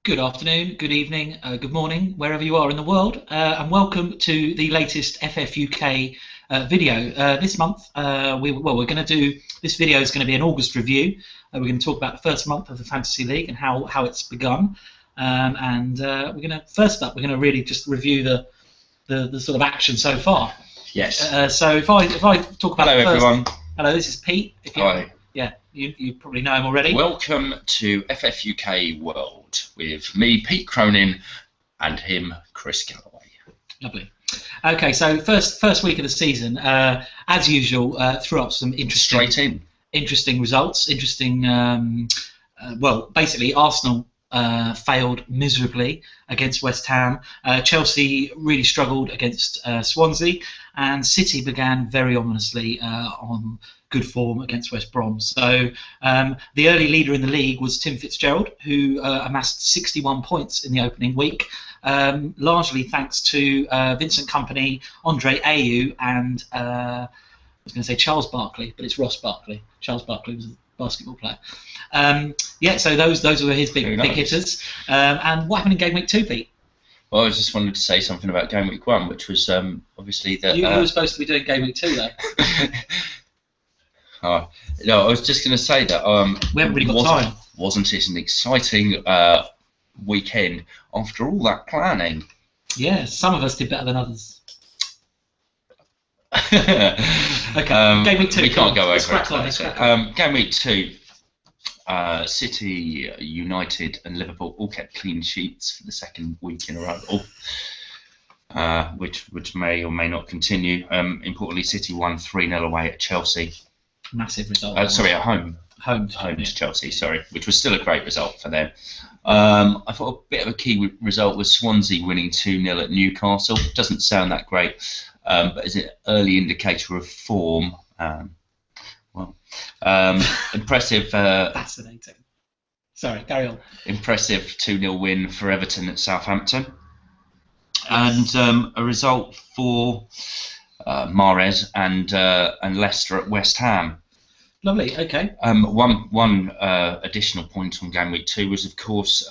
Good afternoon, good evening, good morning, wherever you are in the world, and welcome to the latest FFUK video. This month, we're going to do. This video is going to be an August review. We're going to talk about the first month of the Fantasy League and how it's begun. We're going to we're going to really just review the sort of action so far. Yes. So if I talk about hello everyone. Hello, this is Pete. Hi. Yeah, you probably know him already. Welcome to FFUK World with me, Pete Cronin, and him, Chris Galloway. Lovely. Okay, so first week of the season, as usual, threw up some interesting results. Well, basically, Arsenal failed miserably against West Ham. Chelsea really struggled against Swansea, and City began very ominously on good form against West Brom. So the early leader in the league was Tim Fitzgerald, who amassed 61 points in the opening week, largely thanks to Vincent Kompany, Andre Ayew, and I was going to say Charles Barkley, but it's Ross Barkley. Charles Barkley was a basketball player. So those were his big hitters. And what happened in game week 2, Pete? Well, I just wanted to say something about game week 1, which was obviously that you were supposed to be doing game week 2, though. Oh, no, I was just going to say that we haven't really got time. Wasn't it an exciting weekend after all that planning? Yeah, some of us did better than others. Okay, game week 2. We can't go over it. Game week 2, City, United, and Liverpool all kept clean sheets for the second week in a row, which may or may not continue. Importantly, City won 3-0 away at Chelsea. Massive result. At home. Home to Chelsea, which was still a great result for them. I thought a bit of a key result was Swansea winning 2-0 at Newcastle. Doesn't sound that great, but is an early indicator of form. Impressive. Fascinating. Sorry, carry on. Impressive 2-0 win for Everton at Southampton, and a result for Mahrez and Leicester at West Ham. Lovely. Okay. One additional point on game week 2 was, of course,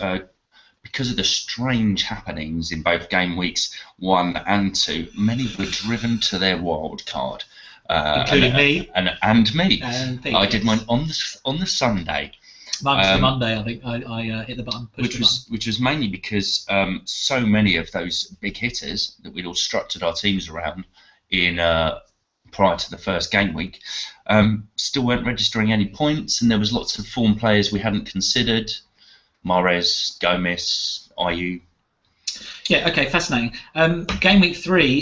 because of the strange happenings in both game weeks 1 and 2, many were driven to their wild card, including me and me. And I did mine on the Sunday. Mine was the Monday. I think I hit the button. Which was mainly because so many of those big hitters that we'd all structured our teams around in prior to the first game week still weren't registering any points, and there was lots of form players we hadn't considered. Mahrez, Gomez, Ayew. Yeah, okay, fascinating. Game week 3,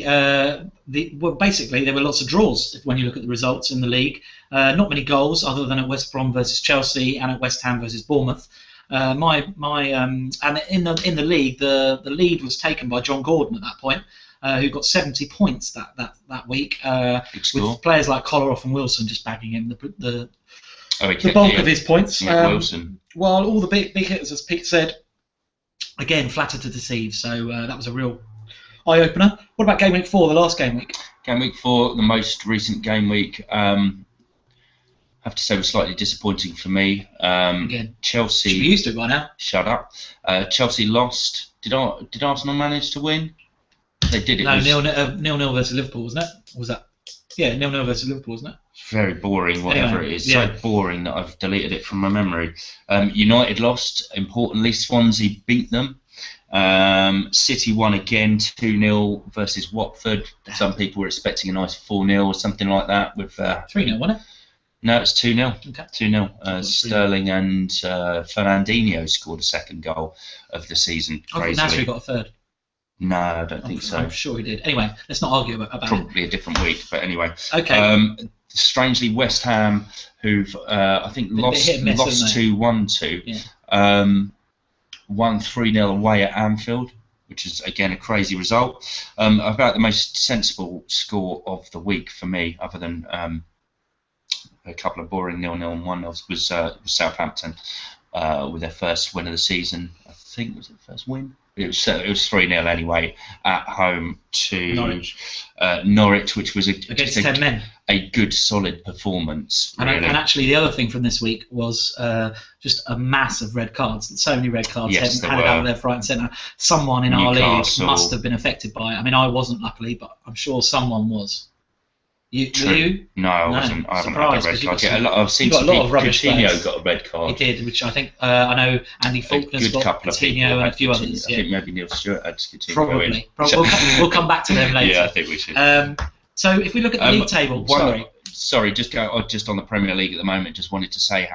basically there were lots of draws when you look at the results in the league. Not many goals other than at West Brom versus Chelsea and at West Ham versus Bournemouth. And in the league, the lead was taken by John Gordon at that point, who got 70 points that week, with players like Kolarov and Wilson just bagging him the bulk of his points. Wilson. While all the big hitters, as Pete said, again, flattered to deceive. So that was a real eye-opener. What about game week 4, the last game week? Game week 4, the most recent game week, I have to say was slightly disappointing for me. Again, Chelsea. Should be used to it by now. Shut up. Chelsea lost. Did Arsenal manage to win? They did. It no, 0-0 versus Liverpool, wasn't it? Or was that? Yeah, 0-0 versus Liverpool, wasn't it? Very boring, whatever anyway, it is. Yeah. So boring that I've deleted it from my memory. United lost. Importantly, Swansea beat them. City won again, 2-0 versus Watford. Some people were expecting a nice 4-0 or something like that. With 3-0, wasn't it? No, it's 2-0. Okay. 2-0. Sterling and Fernandinho scored a second goal of the season. I thought Nasri got a third. No, I don't think so. I'm sure he did. Anyway, let's not argue about it. Probably a different week, but anyway. Okay. Strangely, West Ham, who've I think lost 2-1 won 3-0 away at Anfield, which is again a crazy result. About the most sensible score of the week for me, other than a couple of boring 0-0 and 1-0, was Southampton with their first win of the season. I think it was their first win. it was 3-0 anyway at home to Norwich, which was against 10 men. A good solid performance. Really. And actually, the other thing from this week was just a mass of red cards. So many red cards handed out left, right, and centre. Someone in our league must have been affected by it. I mean, I wasn't, luckily, but I'm sure someone was. You? No, I wasn't. I haven't had a red card yet. I've seen some people. Coutinho got a red card. He did, which I think I know Andy Faulkner's got Coutinho and a few others. I think maybe Neil Stewart had Coutinho. Probably. We'll come back to them later. Yeah, I think we should. So if we look at the league table, just on the Premier League at the moment. Just wanted to say,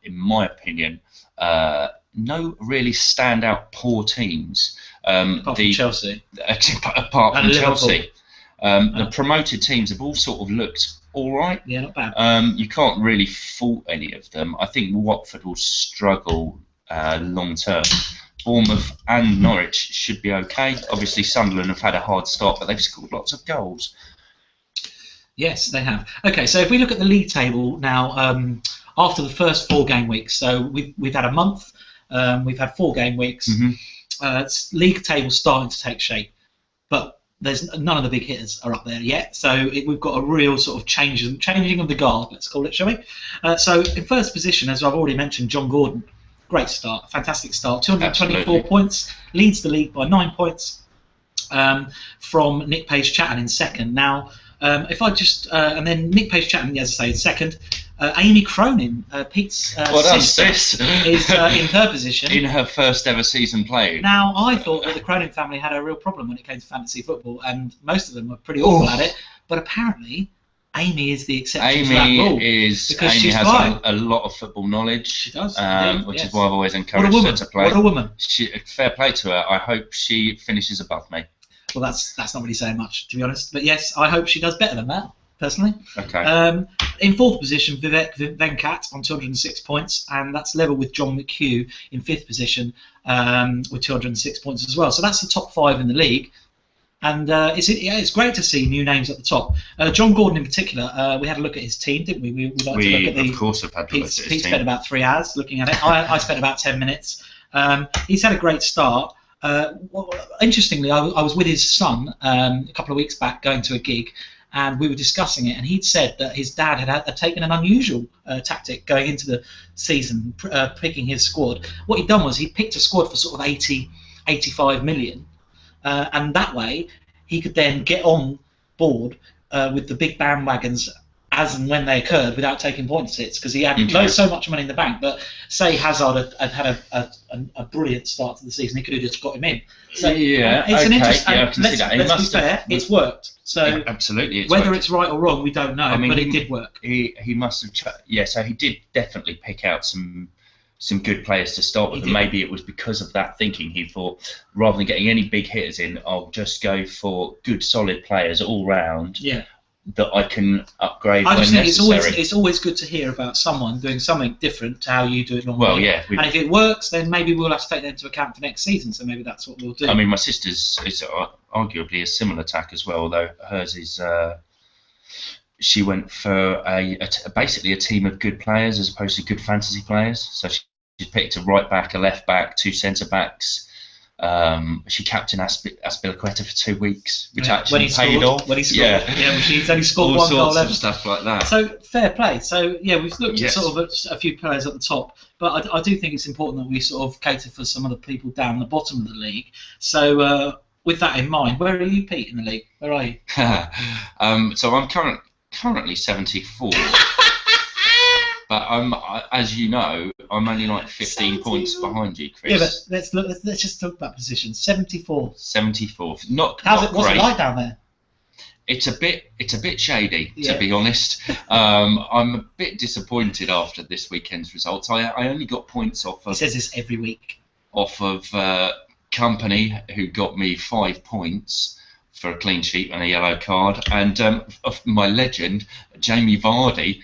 in my opinion, no really standout poor teams. Apart from Chelsea. Apart from Chelsea. The promoted teams have all sort of looked all right. Yeah, not bad. You can't really fault any of them. I think Watford will struggle long term. Bournemouth and Norwich should be okay. Obviously, Sunderland have had a hard start, but they've scored lots of goals. Yes, they have. Okay, so if we look at the league table now, after the first 4 game weeks, so we've had a month, we've had 4 game weeks. Mm-hmm. League table starting to take shape, but there's none of the big hitters are up there yet. So we've got a real sort of changing of the guard, let's call it, shall we? So in first position, as I've already mentioned, John Gordon. Great start, fantastic start. 224 Absolutely. Points, leads the league by 9 points from Nick Page-Chatton in second. Now, if I just and then Nick Page-Chatton, as I say, in second. Amy Cronin, Pete's sister, is in third position. In her first ever season played. Now, I thought that the Cronin family had a real problem when it came to fantasy football, and most of them were pretty awful at it. But apparently, Amy is the exception to that rule. Amy has a lot of football knowledge. She does, which is why I've always encouraged her to play. What a woman! Fair play to her. I hope she finishes above me. Well, that's not really saying much, to be honest. But yes, I hope she does better than that, personally. Okay. In fourth position, Vivek Venkat on 206 points, and that's level with John McHugh in fifth position with 206 points as well. So that's the top 5 in the league. And it's great to see new names at the top. John Gordon in particular, we had a look at his team, didn't we? We liked to look at of course have had to look at his Pete team. spent about 3 hours looking at it. I spent about 10 minutes. He's had a great start. Interestingly, I was with his son a couple of weeks back going to a gig, and we were discussing it, and he'd said that his dad had taken an unusual tactic going into the season, picking his squad. What he'd done was he picked a squad for sort of 85 million, and that way he could then get on board with the big bandwagons as and when they occurred without taking points hits, because he had so much money in the bank. But say Hazard had a brilliant start to the season, he could have just got him in. So it's an interesting. Let's be fair, it's worked. So absolutely, whether it's right or wrong, we don't know. But it did work. He must have. So he did definitely pick out some good players to start with, and maybe it was because of that thinking. He thought, rather than getting any big hitters in, I'll just go for good, solid players all round. Yeah. That I can upgrade. I just think necessary. it's always good to hear about someone doing something different to how you do it normally. Well, yeah. And if it works, then maybe we'll have to take that into account for next season. So maybe that's what we'll do. I mean, my sister's is arguably a similar tack as well, although hers is. She went for basically a team of good players as opposed to good fantasy players. So she picked a right back, a left back, 2 centre backs. She captained Aspilicueta for 2 weeks, which actually paid off. When he scored, she's only scored all 1 goal sorts of stuff like that. So fair play. So we've looked at sort of a few players at the top, but I do think it's important that we sort of cater for some of the people down the bottom of the league. So with that in mind, where are you, Pete, in the league? Where are you? So I'm currently 74. But as you know, I'm only like 15 points behind you, Chris. Yeah, but let's just talk about position. 74. 74. What's it like down there? It's a bit shady, to be honest. I'm a bit disappointed after this weekend's results. I only got points off of. He says this every week. Off of Company, who got me 5 points for a clean sheet and a yellow card, and of my legend, Jamie Vardy.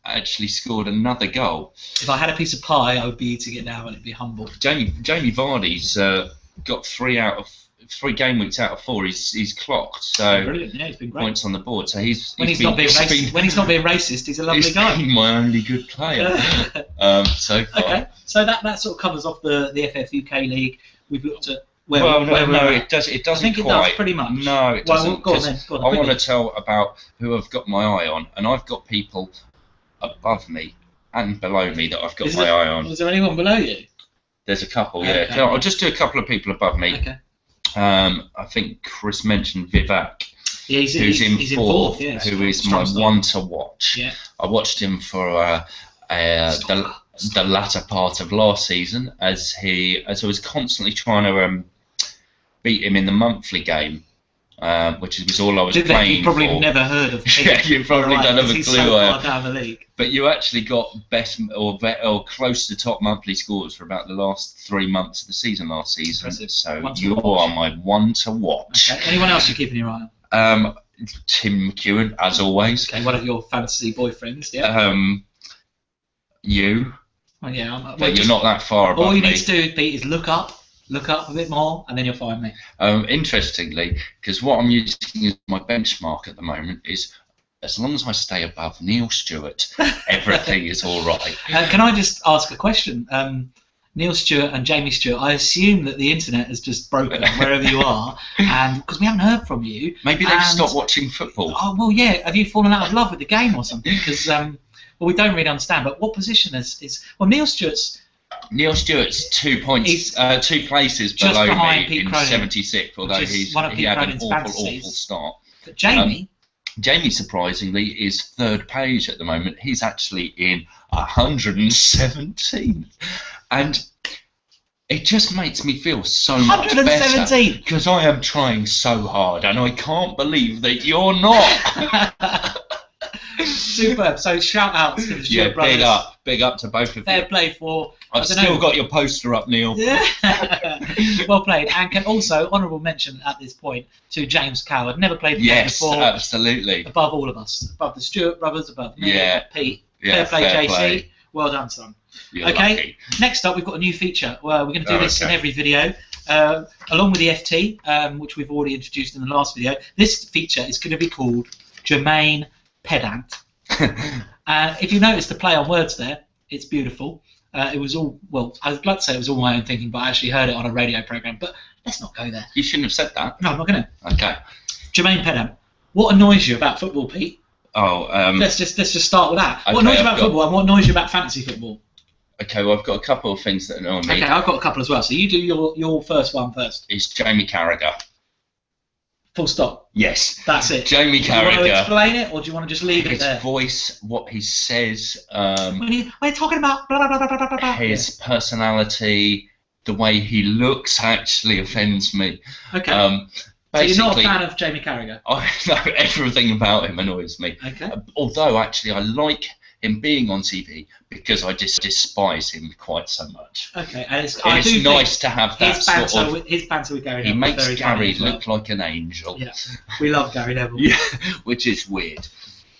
Actually scored another goal. If I had a piece of pie, I would be eating it now, and it'd be humble. Jamie Vardy's got 3 game weeks out of 4. He's clocked. So brilliant. Yeah, he's been great. Points on the board. So he's not being racist, he's a lovely guy. He's my only good player. So far. Okay, so that sort of covers off the FF UK League. we've looked at where Well, where no, we're no, at? it doesn't. It I doesn't think it quite. does pretty much. No, it Well, doesn't. go on 'Cause then. Go on, I want to quickly. tell about who I've got my eye on, and I've got people above me and below me that I've got my eye on. Is there anyone below you? There's a couple, yeah. Okay. I'll just do a couple of people above me. Okay. I think Chris mentioned Vivek, Yeah, who's in fourth, yeah, who is strong my start. one to watch. Yeah. I watched him for the latter part of last season as I was constantly trying to beat him in the monthly game, which was all I was playing You probably for. never heard of him. Yeah, you probably don't have a he's clue. so far down the league. But you actually got best or close to top monthly scores for about the last 3 months of the season last season. Impressive. So One to you watch. are my one to watch. Okay. Anyone else you're keeping your eye on? Tim McEwen, as always. Okay, one of your fantasy boyfriends. Yeah. You. Oh, yeah. But you're not that far above all you me. need to do, Pete, is look up a bit more, and then you'll find me. Interestingly, because what I'm using as my benchmark at the moment is, as long as I stay above Neil Stewart, everything is all right. Can I just ask a question? Neil Stewart and Jamie Stewart, I assume that the internet has just broken wherever you are, and because we haven't heard from you. Maybe they've stopped watching football. Oh, well, yeah. Have you fallen out of love with the game or something? Because, well, we don't really understand, but what position is... Well, Neil Stewart's 2 points, 2 places just below behind me Pete in Cronin, 76th, although which is he one of Pete had an Cronin's awful, fantasies. awful start. But Jamie... Jamie, surprisingly, is third page at the moment. He's actually in 117th. And it just makes me feel so much better. 117? Because I am trying so hard, and I can't believe that you're not. Superb. So shout outs to the Stewart brothers. Big up to both of Fair you. play for... I've still got your poster up, Neil. Yeah. Well played. And can also, honourable mention at this point to James Coward. Never played the game Yes, before. absolutely. Above all of us. Above the Stewart brothers, above me, Yeah. above Pete. Yeah, fair play, JC. play. Well done, son. You're Okay. lucky. Next up, we've got a new feature. Well, we're going to do this in okay. every video. Along with the FT, which we've already introduced in the last video, this feature is going to be called Jermaine Pedant. If you notice the play on words there, it's beautiful. It was all, well, I'd like to say it was all my own thinking, but I actually heard it on a radio programme. But let's not go there. You shouldn't have said that. No, I'm not going to. Okay. Jermaine Pedant, what annoys you about football, Pete? Oh, Let's just start with that. What Okay, annoys you I've about got- football and what annoys you about fantasy football? okay, well, I've got a couple of things that annoy me. Okay, I've got a couple as well. So you do your first one first. Is Jamie Carragher. Full stop. Yes. That's it. Jamie Do you want to Carragher. explain it, or do you want to just leave it His there? voice, what he says, When you're talking about blah, blah, blah, blah, blah, blah. his personality, the way he looks actually offends me. Okay. So you're Basically, not a fan of Jamie Carragher? I know everything about him annoys me. Okay. Although, actually, I like him being on TV because I just despise him quite so much. Okay. And it's Nice to have that sort of... His banter with Gary He Neville is makes very Gary funny as well. look like an angel. Yeah. We love Gary Neville. Yeah, which is weird.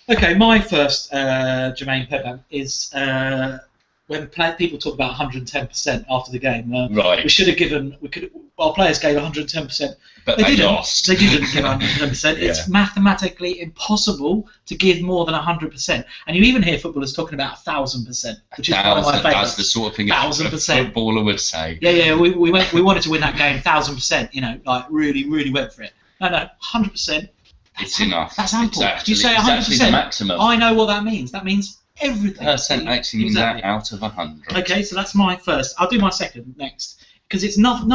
Okay, my first Jermaine Pedant is when people talk about 110% after the game. Right. We should have given. Our players gave 110%. But They they didn't. lost. They didn't give 110%. Yeah. It's mathematically impossible to give more than 100%. And you even hear footballers talking about 1,000%, which is one of my favourites. That's the sort of thing a 1,000%. footballer would say. Yeah. We wanted to win that game 1,000%. You know, like really went for it. No, 100%. It's enough. That's ample. Exactly. You say It's actually the 100%. maximum. I know what that means. That means everything. Percent actually means Exactly. that out of 100. Okay, so that's my first. I'll do my second next because it's not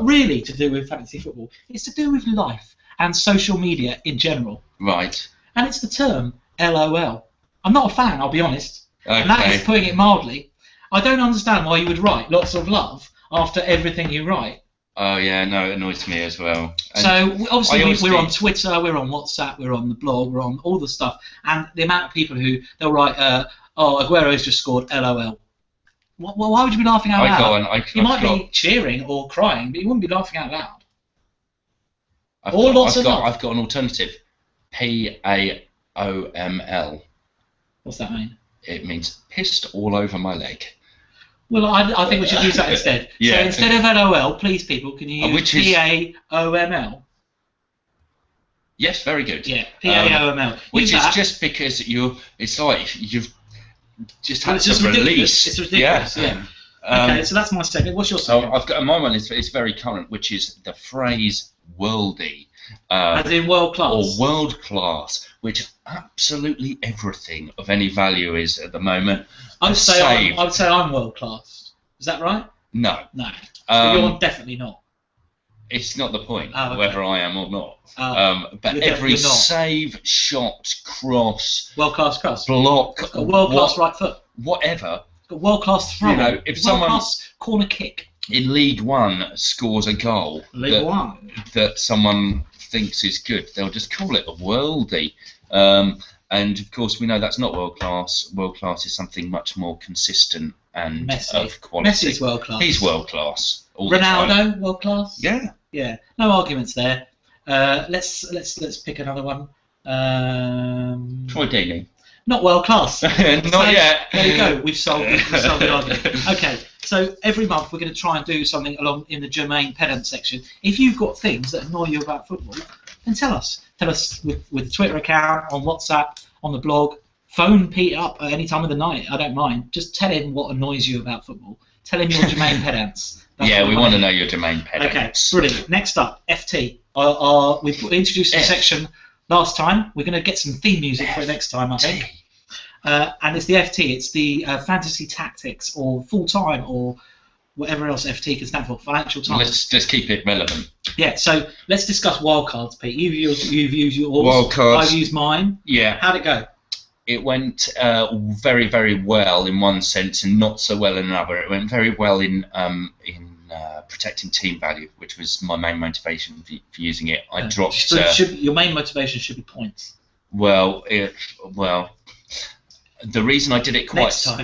really to do with fantasy football. It's to do with life and social media in general. Right. And it's the term LOL. I'm not a fan, I'll be honest. Okay. And that is putting it mildly. I don't understand why you would write lots of love after everything you write. Oh yeah, no, it annoys me as well. And So obviously we're on think- Twitter, we're on WhatsApp, we're on the blog, we're on all the stuff, and the amount of people who they'll write, "Oh, Aguero's just scored, LOL." Why would you be laughing out loud? You might be cheering or crying, but you wouldn't be laughing out loud. I've lots of got love. I've got an alternative. PAOML. What's that mean? It means pissed all over my leg. Well, I think we should use that instead. Yeah. So instead of LOL, please people, can you use Which is- PAOML? Yes, very good. Yeah, PAOML. Which Use is that. just because it's like you've just Well, had it's to just ridiculous. release. It's ridiculous, yeah. Okay, so that's my second. What's your second? I've got my one. It's very current, which is the phrase "worldie," As in world class. or world class, which absolutely everything of any value is at the moment. I'd say I'm world class. Is that right? No. No. So you're definitely not. It's not the point okay. whether I am or not. But you're every not. save, shot, cross, World class cross. block, It's got a world class right foot. Whatever. It's got world class throw. You know, if someone class corner kick in League One scores a goal that someone thinks is good, they'll just call it a worldie. And of course, we know that's not world class. World class is something much more consistent and of quality. Messi's world class. He's world class. Ronaldo, world class. Yeah. Yeah. No arguments there. Let's pick another one. Troy Deeney. Not world class. Not yet. There you go. We've solved the argument. Okay. So every month we're going to try and do something along in the Jermaine Pedant section. If you've got things that annoy you about football, then tell us. Tell us with the Twitter account, on WhatsApp, on the blog. Phone Pete up at any time of the night. I don't mind. Just tell him what annoys you about football. Tell him your Jermaine Pedants. Yeah, we want to know your Jermaine Pedants. Okay, brilliant. Next up, FT. We've introduced the section last time. We're going to get some theme music for it next time, I think. And it's the FT. It's the Fantasy Tactics, or Full Time, or whatever else FT can stand for. Financial Times. Let's just keep it relevant. Yeah. So let's discuss wildcards, Pete. You've used yours. Wildcards. I've used mine. Yeah. How'd it go? It went very, very well in one sense, and not so well in another. It went very well in protecting team value, which was my main motivation for using it. I dropped. Your main motivation should be points. Well, the reason I did it quite so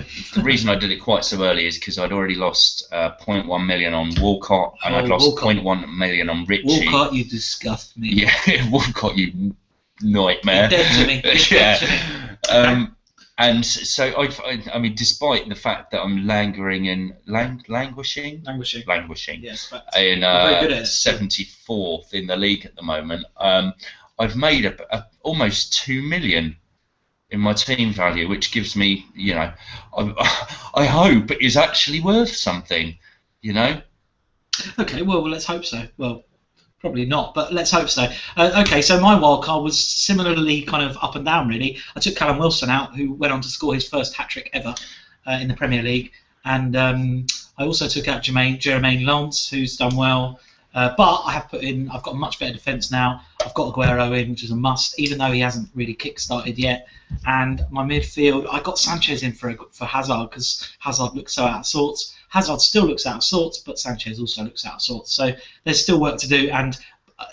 early is because I'd already lost 0.1 million on Walcott, and I'd lost 0.1 million on Richie. Walcott, you disgust me. Yeah, Walcott, you nightmare. You're dead to me. Yeah. And so I mean, despite the fact that I'm languishing in Yes, in 74th in the league at the moment, I've made almost 2 million in my team value, which gives me, you know, I hope it is actually worth something, you know. Okay, well, let's hope so. Well, probably not, but let's hope so. Okay, so my wild card was similarly kind of up and down, really. I took Callum Wilson out, who went on to score his first hat-trick ever in the Premier League, and I also took out Jermaine Lance, who's done well. But I've got a much better defence now. I've got Aguero in, which is a must, even though he hasn't really kick-started yet. And my midfield, I got Sanchez in for Hazard, because Hazard looks so out of sorts. Hazard still looks out of sorts, but Sanchez also looks out of sorts. So there's still work to do, and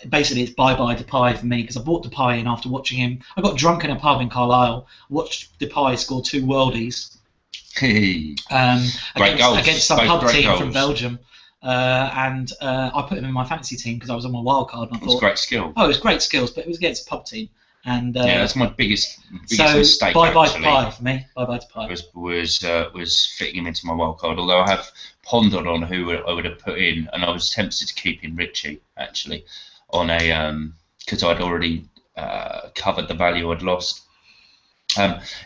basically it's bye-bye Depay for me, because I brought Depay in after watching him. I got drunk in a pub in Carlisle, watched Depay score 2 worldies against some pub team from Belgium. And I put him in my fantasy team because I was on my wild card. And I thought, it was great skill. Oh, it was great skills, but it was against a pub team. And yeah, that's my biggest mistake. Bye to Pie for me. Bye to Pie. Was fitting him into my wild card. Although I have pondered on who I would have put in, and I was tempted to keep in Richie actually, on a because I'd already covered the value I'd lost.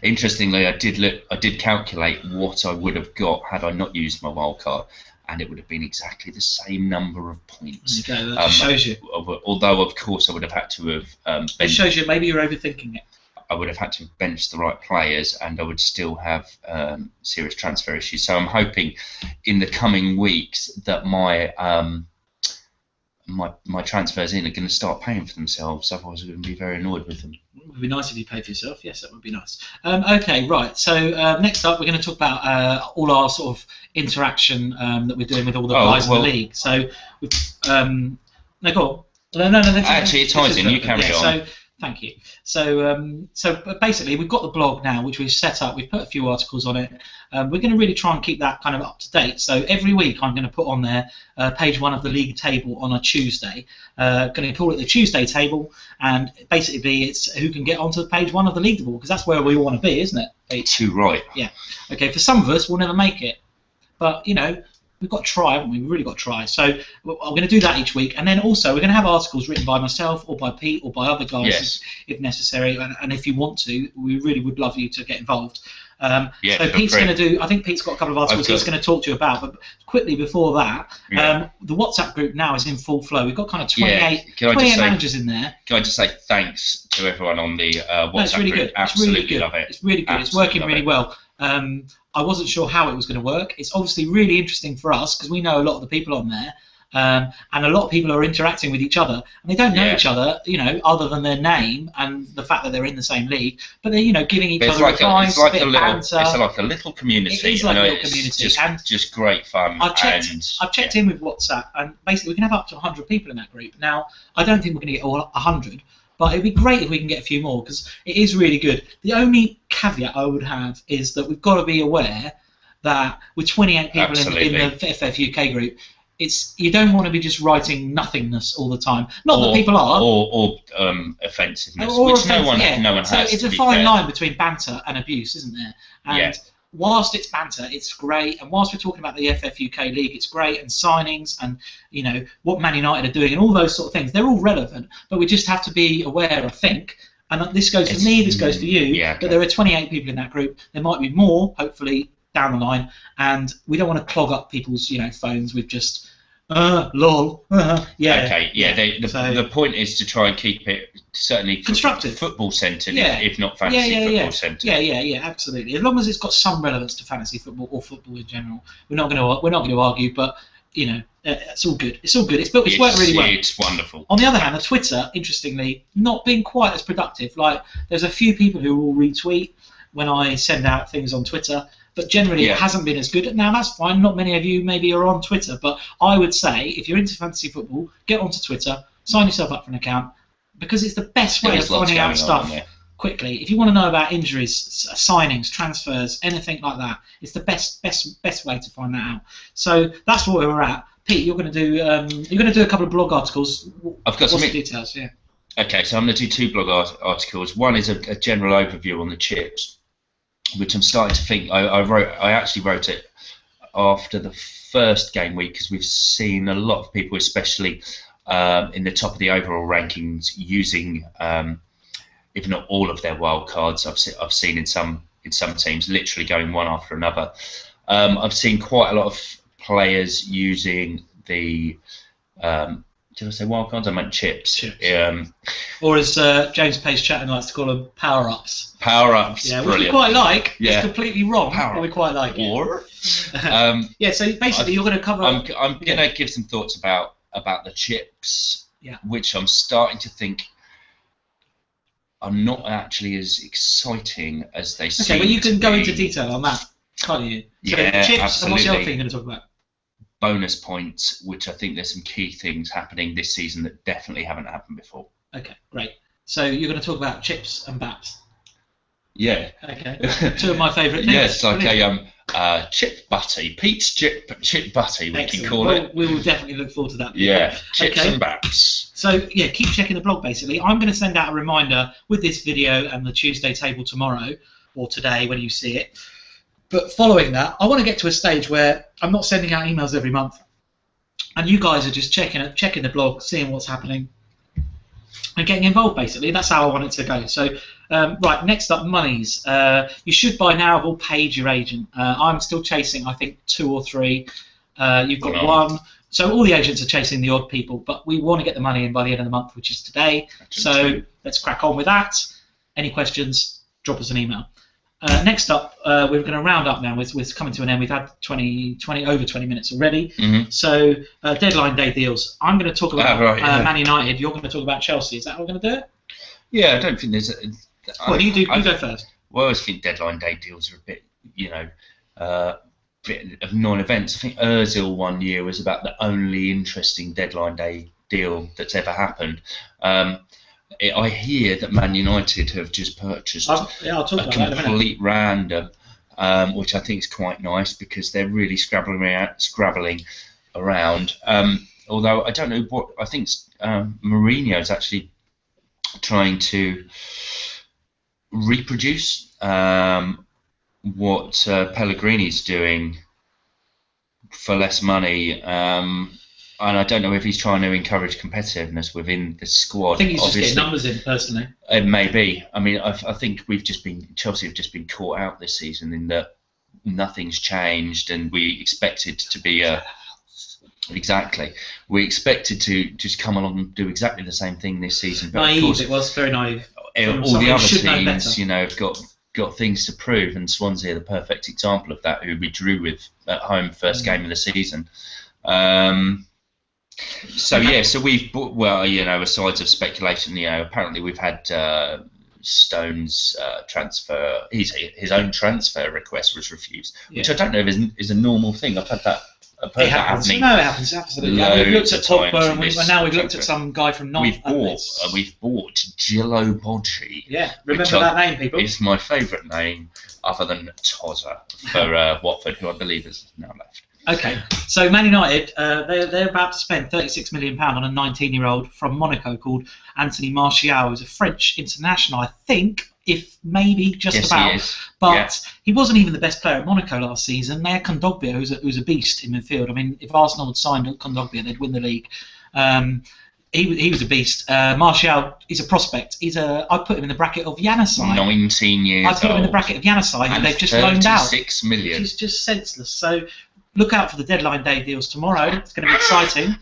Interestingly, I did calculate what I would have got had I not used my wild card, and it would have been exactly the same number of points. Okay, that just shows you. Although, of course, I would have had to have. It shows you maybe you're overthinking it. I would have had to bench the right players, and I would still have serious transfer issues. So I'm hoping in the coming weeks that my transfers in are going to start paying for themselves. Otherwise, I'm going to be very annoyed with them. It would be nice if you paid for yourself. Yes, that would be nice. Okay, right. So next up, we're going to talk about all our sort of interaction that we're doing with all the guys in the league. So, no, go on. No. Actually, it ties in. You carry on. So, thank you. So basically, we've got the blog now, which we've set up. We've put a few articles on it. We're going to really try and keep that kind of up to date. So every week, I'm going to put on there page 1 of the league table on a Tuesday. Going to call it the Tuesday table, and basically, it's who can get onto page 1 of the league table, because that's where we want to be, isn't it? Too right. Yeah. Okay. For some of us, we'll never make it, but you know, we've got to try, haven't we? We've really got to try. So I'm going to do that each week, and then also we're going to have articles written by myself or by Pete or by other guys if necessary. And if you want to, we really would love you to get involved. Yeah, So for Pete's free. going to do. I think Pete's got a couple of articles he's going to talk to you about. But quickly before that, the WhatsApp group now is in full flow. We've got kind of 28 managers in there. Can I just say thanks to everyone on the WhatsApp No, it's really group? Good. Absolutely it's really good. love it. It's really good. It's working really well. I wasn't sure how it was going to work. It's obviously really interesting for us because we know a lot of the people on there. And a lot of people are interacting with each other, and they don't know each other, other than their name and the fact that they're in the same league. But they're, giving each other advice, it's like banter. It's like a little community. It is like a little community, and just great fun. I've checked in with WhatsApp, and basically we can have up to 100 people in that group. Now, I don't think we're going to get all 100, but it'd be great if we can get a few more because it is really good. The only caveat I would have is that we've got to be aware that with 28 people in the FF UK group, you don't want to be just writing nothingness all the time. Not that people are. Or offensiveness, which no one has. So it's a fine line between banter and abuse, isn't there? And whilst it's banter, it's great. And whilst we're talking about the FF UK League, it's great. And signings and, what Man United are doing and all those sort of things, they're all relevant. But we just have to be aware, I think, and this goes for me, this goes for you, that there are 28 people in that group. There might be more, hopefully, down the line. And we don't want to clog up people's, phones with just... lol. The point is to try and keep it certainly constructive, football centred, if not fantasy football centred. Yeah, absolutely. As long as it's got some relevance to fantasy football or football in general, we're not going to argue. But it's all good. It's worked really well. It's wonderful. On the other hand, Twitter, interestingly, not being quite as productive. Like there's a few people who will retweet when I send out things on Twitter. But generally, it hasn't been as good. Now, that's fine. Not many of you maybe are on Twitter. But I would say, if you're into fantasy football, get onto Twitter, sign yourself up for an account, because it's the best way of finding out stuff quickly. If you want to know about injuries, signings, transfers, anything like that, it's the best way to find that out. So that's where we're at. Pete, you're going to do a couple of blog articles. I've got some details. Yeah. Okay, so I'm going to do 2 blog articles. One is a general overview on the chips, which I'm starting to think. I actually wrote it after the first game week because we've seen a lot of people, especially in the top of the overall rankings, using if not all of their wild cards. I've seen in some teams literally going one after another. I've seen quite a lot of players using the did I say wild cards? I meant chips. Or as James Pace Chatton likes to call them, power-ups. Power-ups, yeah, which brilliant. we quite like. Yeah. It's completely wrong, but we quite like it. Or, so basically you're going to cover... I'm going to give some thoughts about the chips, which I'm starting to think are not actually as exciting as they seem. Okay, well you can go into detail on that, can't you? So chips, absolutely. And what's the other thing you're going to talk about? Bonus points, which I think there's some key things happening this season that definitely haven't happened before. Okay, great. So you're going to talk about chips and baps. Yeah. Okay. 2 of my favourite things. Yes, like a chip butty, Pete's chip butty, we can call it. We will definitely look forward to that. Yeah, chips and baps. So keep checking the blog. Basically, I'm going to send out a reminder with this video and the Tuesday table tomorrow or today when you see it. But following that, I want to get to a stage where I'm not sending out emails every month, and you guys are just checking the blog, seeing what's happening, and getting involved. Basically, that's how I want it to go. So, right, next up, monies. You should by now have all paid your agent. I'm still chasing, I think, 2 or 3. You've got 1. So all the agents are chasing the odd people, but we want to get the money in by the end of the month, which is today. So let's crack on with that. Any questions? Drop us an email. Next up, we're going to round up now. We're coming to an end. We've had over 20 minutes already. Mm-hmm. So deadline day deals. I'm going to talk about Man United. You're going to talk about Chelsea. Is that how we're going to do it? Yeah, I don't think there's. You go first. Well, I always think deadline day deals are a bit, bit of non-events. I think Ozil one year was about the only interesting deadline day deal that's ever happened. I hear that Man United have just purchased I'll talk about that in a minute. Complete random, which I think is quite nice because they're really scrabbling around. Although I don't know what I think Mourinho is actually trying to reproduce what Pellegrini's doing for less money. and I don't know if he's trying to encourage competitiveness within the squad. I think he's Obviously, just getting numbers in, personally. It may be. I mean, I think Chelsea have just been caught out this season in that nothing's changed, and we expected to be exactly. We expected to just come along and do exactly the same thing this season. But Naive, of course, it was very naive. all the other teams, have got things to prove, and Swansea are the perfect example of that, who we drew with at home first game of the season. So we've aside of speculation, apparently we've had Stone's transfer. His own transfer request was refused, which I don't know if is a normal thing. I've heard that happening. No, it happens. Absolutely. We've looked at Pogba, and now we've looked at some guy from North. We've bought Gillo Bocci. Yeah, remember that name, people. It's my favourite name, other than Tozza for Watford, who I believe is now left. Okay, so Man United, they're about to spend £36 million on a 19-year-old from Monaco called Anthony Martial, who's a French international, I think, if maybe just about. He is. But he wasn't even the best player at Monaco last season. They had Kondogbia, who's a beast in midfield. I mean, if Arsenal had signed Kondogbia, they'd win the league. He was a beast. Martial, he's a prospect. I put him in the bracket of Januzaj. 19 years old. I put him in the bracket of Januzaj, who they've just loaned out. 36 million. Which is just senseless. So look out for the deadline day deals tomorrow. It's going to be exciting.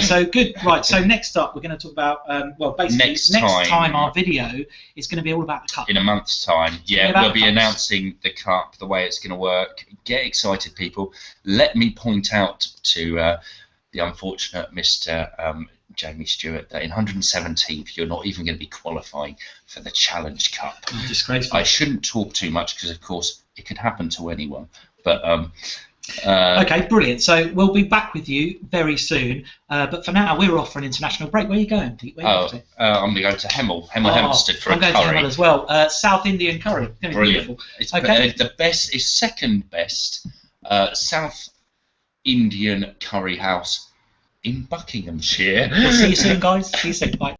So good. Right, so next up, we're going to talk about, basically, next time our video is going to be all about the Cup. In a month's time, we'll be announcing the Cup, the way it's going to work. Get excited, people. Let me point out to the unfortunate Mr. Jamie Stewart that in 117th, you're not even going to be qualifying for the Challenge Cup. Oh, disgraceful. I shouldn't talk too much because, of course, it could happen to anyone. But okay, brilliant. So we'll be back with you very soon. But for now, we're off for an international break. Where are you going, Pete? Where are you off to? I'm going to go to Hemel Hempstead for a curry. I'm going to Hemel as well. South Indian curry. It's going to be beautiful. It's the best. It's second best South Indian curry house in Buckinghamshire. We'll see you soon, guys. See you soon. Bye.